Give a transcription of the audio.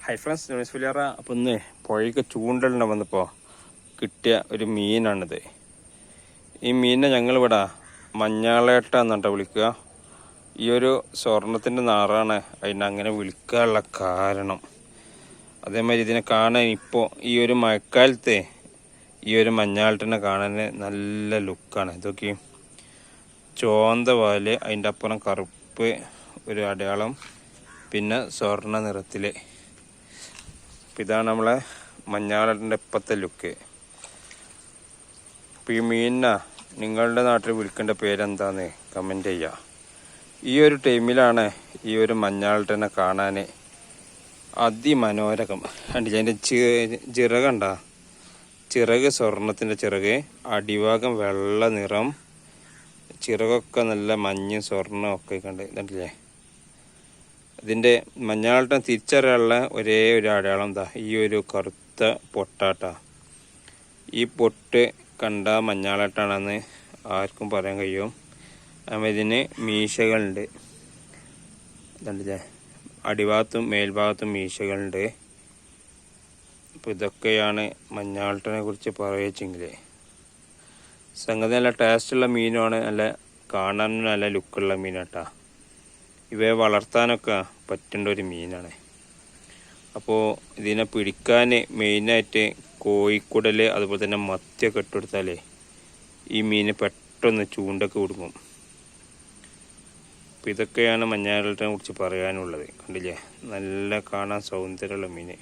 Hi friends, Johnis ഫുലിയറ. അപ്പോൾ ഇന്ന് പുഴയ്ക്ക് ചൂണ്ടലിനെ വന്നപ്പോൾ കിട്ടിയ ഒരു മീനാണിത്. ഈ മീനിനെ ഞങ്ങളിവിടെ മഞ്ഞാളേട്ട എന്നിട്ട് വിളിക്കുക. ഈ ഒരു സ്വർണത്തിൻ്റെ നാറാണ് അതിനങ്ങനെ വിളിക്കാനുള്ള കാരണം. അതേമാതിരി ഇതിനെ കാണാൻ ഇപ്പോൾ ഈ ഒരു മഴക്കാലത്ത് ഈ ഒരു മഞ്ഞാളേട്ടനെ കാണാൻ നല്ല ലുക്കാണ്. ഇതൊക്കെ ചോന്ത വാല്, അതിൻ്റെ അപ്പുറം കറുപ്പ് ഒരു അടയാളം, പിന്നെ സ്വർണ്ണ നിറത്തിൽ. ഇതാണ് നമ്മളെ മഞ്ഞാളേട്ടൻ്റെ ഇപ്പോഴത്തെ ലുക്ക്. അപ്പോൾ ഈ മീനിനാ നിങ്ങളുടെ നാട്ടിൽ വിളിക്കേണ്ട പേരെന്താന്ന് കമൻറ്റ് ചെയ്യുക. ഈ ഒരു ടൈമിലാണ് ഈ ഒരു മഞ്ഞാളേട്ടനെ കാണാൻ അതിമനോരകം. കണ്ടില്ല, അതിൻ്റെ ചിറകണ്ട, ചിറക് സ്വർണത്തിൻ്റെ ചിറക്, അടിഭാഗം വെള്ള നിറം, ചിറകൊക്കെ നല്ല മഞ്ഞയും സ്വർണ്ണവും ഒക്കെ കണ്ട്. കണ്ടില്ലേ, ഇതിൻ്റെ മഞ്ഞാളേട്ടൻ തിരിച്ചറിയാനുള്ള ഒരേ ഒരു അടയാളം എന്താ, ഈ ഒരു കറുത്ത പൊട്ടാട്ടാ. ഈ പൊട്ട് കണ്ട മഞ്ഞാളേട്ടാണെന്ന് ആർക്കും പറയാൻ കഴിയും. ഇതിന് മീശകളുണ്ട്, കണ്ടില്ലേ, അടിഭാഗത്തും മേൽഭാഗത്തും മീശകളുണ്ട്. അപ്പോൾ ഇതൊക്കെയാണ് മഞ്ഞാളേട്ടനെ കുറിച്ച് പറയുവെച്ചെങ്കിൽ സംഗതി നല്ല ടേസ്റ്റുള്ള മീനുമാണ്, നല്ല കാണാനും നല്ല ലുക്കുള്ള മീനാട്ടാ. ഇവയെ വളർത്താനൊക്കെ പറ്റേണ്ട ഒരു മീനാണ്. അപ്പോൾ ഇതിനെ പിടിക്കാൻ മെയിനായിട്ട് കോഴിക്കുടൽ അതുപോലെ തന്നെ മത്തിയൊക്കെ ഇട്ടുകൊടുത്താലേ ഈ മീന് പെട്ടെന്ന് ചൂണ്ടൊക്കെ കൊടുക്കും. അപ്പോൾ ഇതൊക്കെയാണ് മഞ്ഞാളേട്ടനെ കുറിച്ച് പറയാനുള്ളത്. കണ്ടില്ലേ, നല്ല കാണാൻ സൗന്ദര്യമുള്ള മീന്.